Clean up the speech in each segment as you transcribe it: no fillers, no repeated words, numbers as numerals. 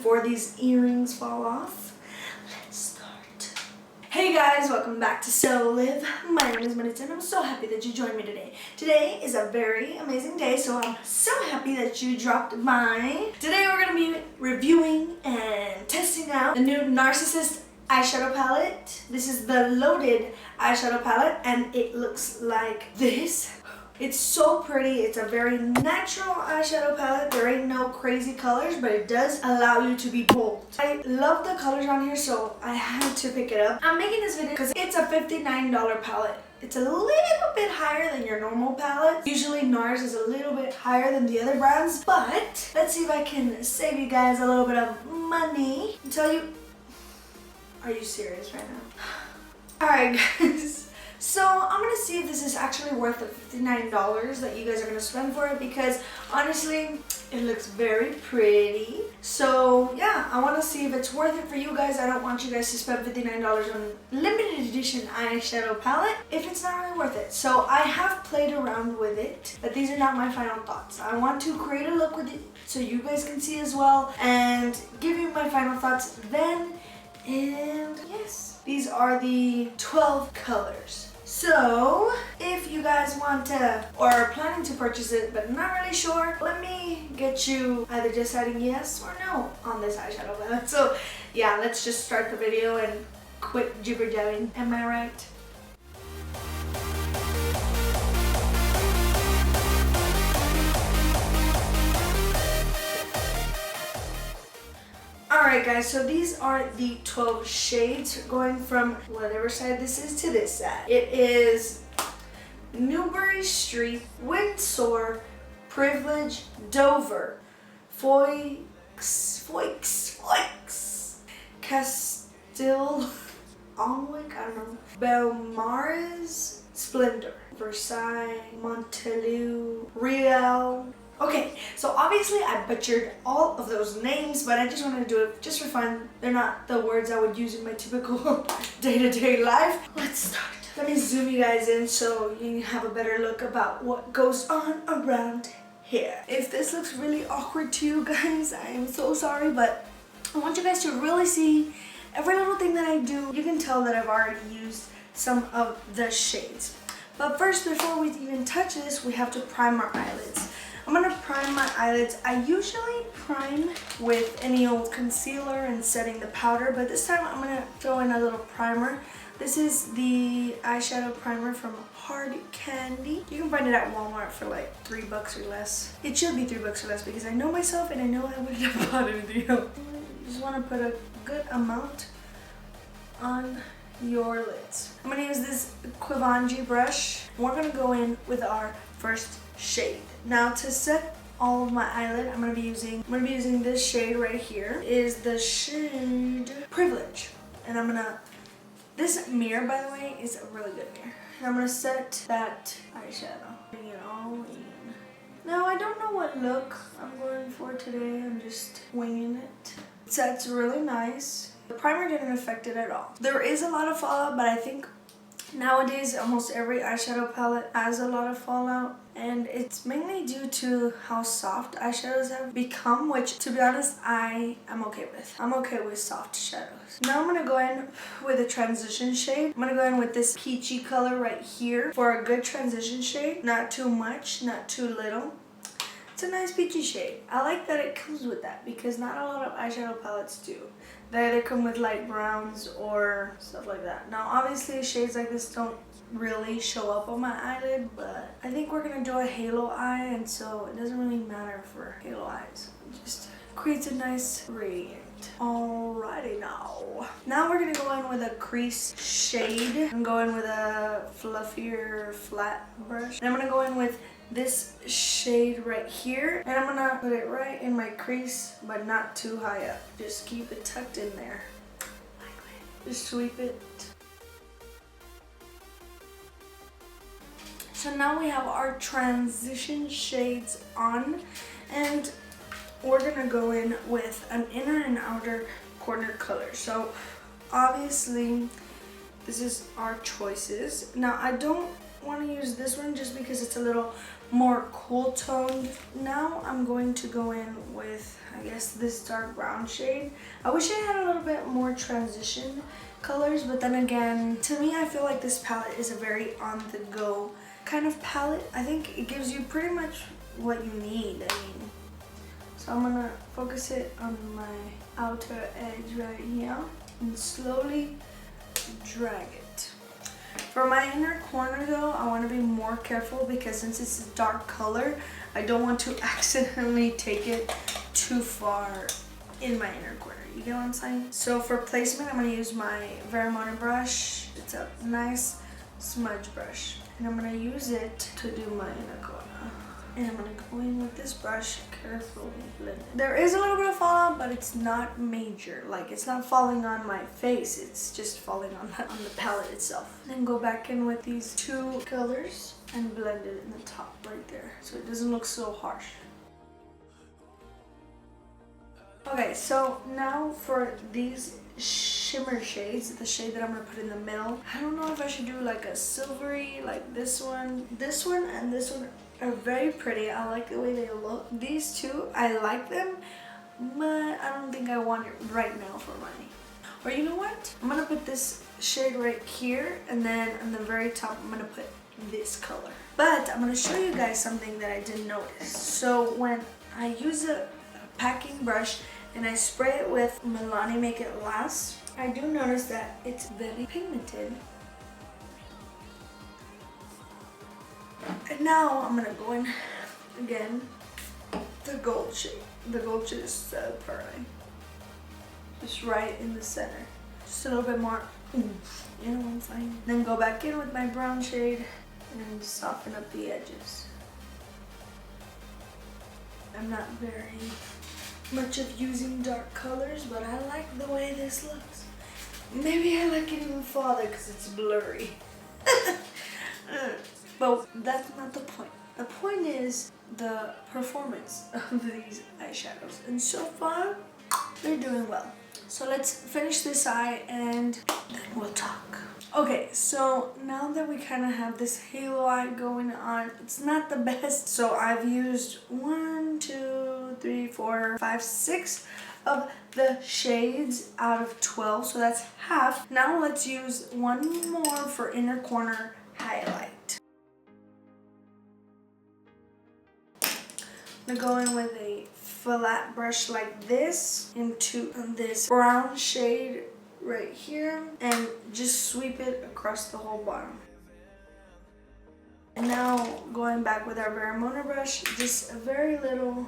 before these earrings fall off, let's start. Hey guys, welcome back to SAILOLIVE. My name is Malachi and I'm so happy that you joined me today. Today is a very amazing day, so I'm so happy that you dropped by. Today we're going to be reviewing and testing out the new Nars eyeshadow palette. This is the loaded eyeshadow palette and it looks like this. It's so pretty. It's a very natural eyeshadow palette. There ain't no crazy colors, but it does allow you to be bold. I love the colors on here, so I had to pick it up. I'm making this video because it's a $59 palette. It's a little bit higher than your normal palette. Usually Nars is a little bit higher than the other brands, but let's see if I can save you guys a little bit of money and tell you. Are you serious right now? Alright guys, so I'm gonna see if this is actually worth the $59 that you guys are gonna spend for it, because honestly it looks very pretty. So yeah, I want to see if it's worth it for you guys. I don't want you guys to spend $59 on limited edition eyeshadow palette if it's not really worth it. So I have played around with it, but these are not my final thoughts. I want to create a look with it so you guys can see as well and give you my final thoughts then. And yes, these are the 12 colors. So if you guys want to or are planning to purchase it but not really sure, let me get you either deciding yes or no on this eyeshadow palette. So yeah, let's just start the video and quit jibber-jabbing. Am I right? Alright guys, so these are the 12 shades going from whatever side this is to this side. It is Newbury Street, Windsor, Privilege, Dover, Castile, Alnwick, I don't know, Belmaris, Splendor, Versailles, Montelieu, Riel. Okay, so obviously I butchered all of those names, but I just wanted to do it just for fun. They're not the words I would use in my typical day-to-day life. Let's start. Let me zoom you guys in so you have a better look about what goes on around here. If this looks really awkward to you guys, I am so sorry, but I want you guys to really see every little thing that I do. You can tell that I've already used some of the shades. But first, before we even touch this, we have to prime our eyelids. I'm gonna prime my eyelids. I usually prime with any old concealer and setting the powder, but this time I'm gonna throw in a little primer. This is the eyeshadow primer from Hard Candy. You can find it at Walmart for like $3 or less. It should be $3 or less because I know myself and I know I wouldn't have bought anything else. You just wanna put a good amount on your lids. I'm gonna use this Quivanji brush. We're gonna go in with our first shade. Now to set all of my eyelid, I'm gonna be using this shade right here. It is the shade Privilege, and this mirror, by the way, is a really good mirror. And I'm gonna set that eyeshadow. Bring it all in. Now I don't know what look I'm going for today. I'm just winging it. It sets really nice. The primer didn't affect it at all. There is a lot of fallout, but I think nowadays almost every eyeshadow palette has a lot of fallout, and it's mainly due to how soft eyeshadows have become, which to be honest I am okay with. I'm okay with soft shadows. Now I'm gonna go in with a transition shade. I'm gonna go in with this peachy color right here for a good transition shade. Not too much, not too little. It's a nice peachy shade. I like that it comes with that because not a lot of eyeshadow palettes do. They either come with light browns or stuff like that. Now obviously shades like this don't really show up on my eyelid, but I think we're gonna do a halo eye, and so it doesn't really matter for halo eyes. It just creates a nice gradient. Alrighty now we're gonna go in with a crease shade. I'm going with a fluffier flat brush. And I'm gonna go in with this shade right here, and I'm gonna put it right in my crease, but not too high up. Just keep it tucked in there. Just sweep it. So now we have our transition shades on, and we're gonna go in with an inner and outer corner color. So obviously this is our choices. Now I don't want to use this one just because it's a little more cool toned. Now I'm going to go in with, I guess, this dark brown shade. I wish I had a little bit more transition colors, but then again, to me, I feel like this palette is a very on-the-go kind of palette. I think it gives you pretty much what you need. I mean, so I'm gonna focus it on my outer edge right here and slowly drag it. For my inner corner though, I want to be more careful because since it's a dark color, I don't want to accidentally take it too far in my inner corner. You get what I'm saying? So for placement, I'm going to use my Vermont brush. It's a nice smudge brush. And I'm going to use it to do my inner corner. And I'm going to go in with this brush, carefully blend it. There is a little bit of fallout, but it's not major. Like, it's not falling on my face. It's just falling on the palette itself. Then go back in with these two colors and blend it in the top right there so it doesn't look so harsh. Okay, so now for these shimmer shades, the shade that I'm going to put in the middle, I don't know if I should do like a silvery, like this one, and this one are very pretty. I like the way they look. These two, I like them, but I don't think I want it right now for mine. Or you know what? I'm going to put this shade right here, and then on the very top, I'm going to put this color. But I'm going to show you guys something that I didn't notice. So when I use a packing brush and I spray it with Malachi Make It Last, I do notice that it's very pigmented. And now I'm gonna go in again, the gold shade. The gold shade is so pretty. Just right in the center. Just a little bit more oomph, you know what I'm saying? Then go back in with my brown shade and soften up the edges. I'm not very much of using dark colors, but I like the way this looks. Maybe I like it even farther because it's blurry. But that's not the point. The point is the performance of these eyeshadows. And so far, they're doing well. So let's finish this eye and then we'll talk. Okay, so now that we kind of have this halo eye going on, it's not the best. So I've used 1, 2, 3, 4, 5, 6 of the shades out of 12. So that's half. Now let's use one more for inner corner highlight. I'm gonna go in with a flat brush like this into this brown shade right here and just sweep it across the whole bottom. And now going back with our Vermont brush, just a very little.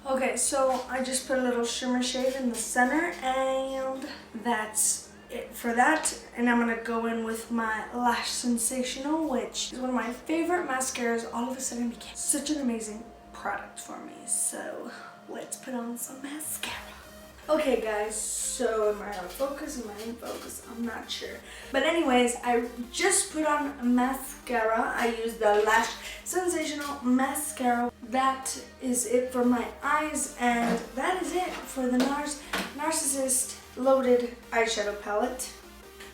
Okay, so I just put a little shimmer shade in the center and that's it for that. And I'm gonna go in with my Lash Sensational, which is one of my favorite mascaras. All of a sudden became such an amazing product for me. So let's put on some mascara. Okay guys, so am I out of focus? Am I in focus? I'm not sure. But anyways, I just put on mascara. I used the Lash Sensational mascara. That is it for my eyes, and that is it for the Nars Narcissist Loaded Eyeshadow Palette.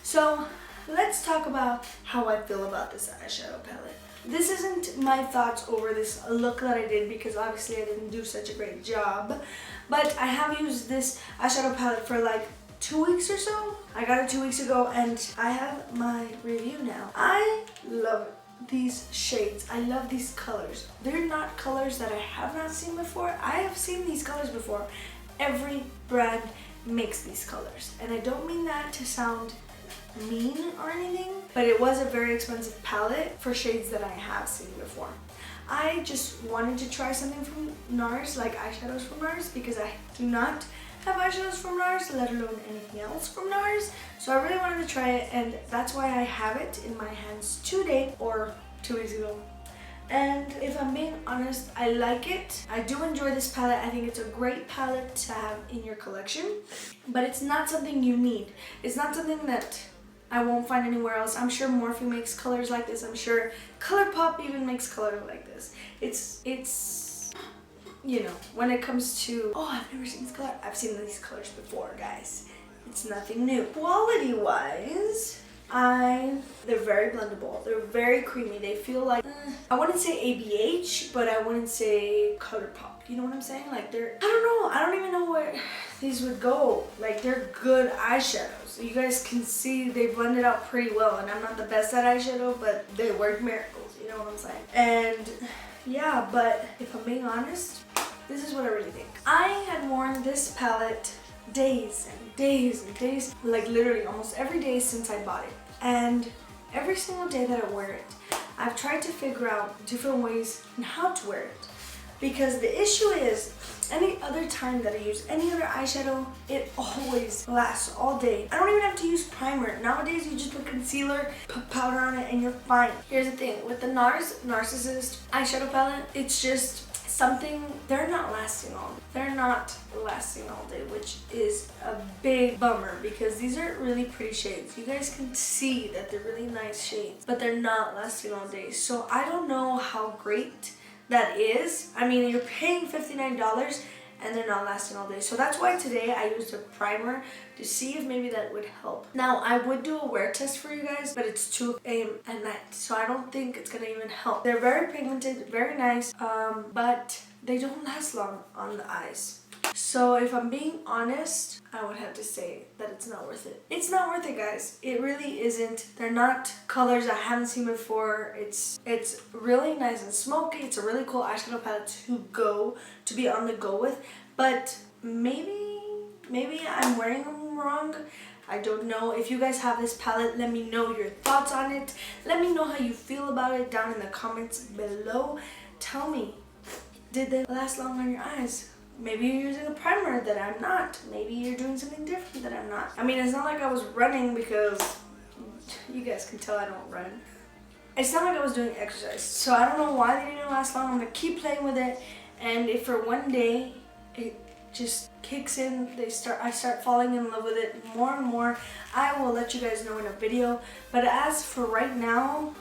So let's talk about how I feel about this eyeshadow palette. This isn't my thoughts over this look that I did because obviously I didn't do such a great job. But I have used this eyeshadow palette for like 2 weeks or so. I got it 2 weeks ago and I have my review now. I love these shades. I love these colors. They're not colors that I have not seen before. I have seen these colors before. Every brand makes these colors. And I don't mean that to sound mean or anything, but it was a very expensive palette for shades that I have seen before. I just wanted to try something from Nars, like eyeshadows from Nars, because I do not have eyeshadows from Nars, let alone anything else from Nars. So I really wanted to try it, and that's why I have it in my hands today, or 2 weeks ago. And if I'm being honest, I like it. I do enjoy this palette. I think it's a great palette to have in your collection, but it's not something you need. It's not something that I won't find anywhere else. I'm sure Morphe makes colors like this. I'm sure ColourPop even makes colors like this. It's you know, when it comes to, oh, I've never seen this color. I've seen these colors before, guys. It's nothing new. Quality-wise, They're very blendable. They're very creamy. They feel like, I wouldn't say ABH, but I wouldn't say ColourPop. You know what I'm saying? Like I don't know. I don't even know where these would go. Like they're good eyeshadows. You guys can see they blend it out pretty well. And I'm not the best at eyeshadow, but they work miracles. You know what I'm saying? And yeah, but if I'm being honest, this is what I really think. I had worn this palette days and days and days, like literally almost every day since I bought it. And every single day that I wear it, I've tried to figure out different ways on how to wear it. Because the issue is, any other time that I use any other eyeshadow, it always lasts all day. I don't even have to use primer. Nowadays, you just put concealer, put powder on it, and you're fine. Here's the thing, with the Nars Narcissist eyeshadow palette, it's just something, they're not lasting all day, which is a big bummer because these are really pretty shades. You guys can see that they're really nice shades, but they're not lasting all day. So I don't know how great that is. I mean, you're paying $59 and they're not lasting all day. So that's why today I used a primer to see if maybe that would help. Now, I would do a wear test for you guys, but it's 2 a.m. at night, so I don't think it's gonna even help. They're very pigmented, very nice, but they don't last long on the eyes. So if I'm being honest, I would have to say that it's not worth it. It's not worth it, guys. It really isn't. They're not colors I haven't seen before. It's really nice and smoky. It's a really cool eyeshadow palette to be on the go with. But maybe I'm wearing them wrong. I don't know. If you guys have this palette, let me know your thoughts on it. Let me know how you feel about it down in the comments below. Tell me, did they last long on your eyes? Maybe you're using a primer that I'm not. Maybe you're doing something different that I'm not. I mean, it's not like I was running because you guys can tell I don't run. It's not like I was doing exercise. So I don't know why they didn't last long. I'm gonna keep playing with it. And if for one day it just kicks in, I start falling in love with it more and more, I will let you guys know in a video. But as for right now,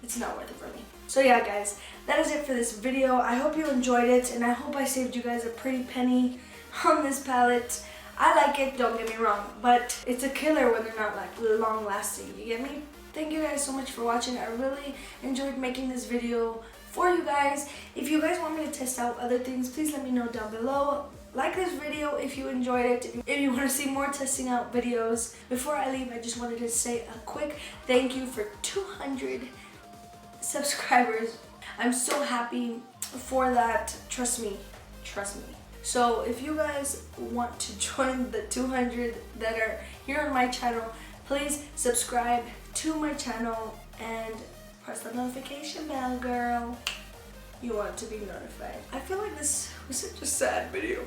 it's not worth it for me. So yeah, guys, that is it for this video. I hope you enjoyed it, and I hope I saved you guys a pretty penny on this palette. I like it, don't get me wrong, but it's a killer when they're not like long lasting, you get me? Thank you guys so much for watching. I really enjoyed making this video for you guys. If you guys want me to test out other things, please let me know down below. Like this video if you enjoyed it. If you want to see more testing out videos. Before I leave, I just wanted to say a quick thank you for 200 subscribers. I'm so happy for that. Trust me. So if you guys want to join the 200 that are here on my channel, please subscribe to my channel and press the notification bell, girl. You want to be notified. I feel like this was such a sad video.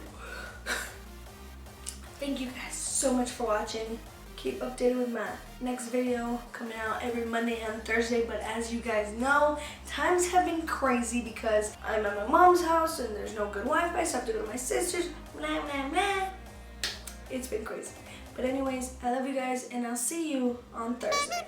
Thank you guys so much for watching. Keep updated with my next video coming out every Monday and Thursday. But as you guys know, times have been crazy because I'm at my mom's house and there's no good Wi-Fi, so I have to go to my sister's. Blah, blah, blah. It's been crazy. But anyways, I love you guys and I'll see you on Thursday.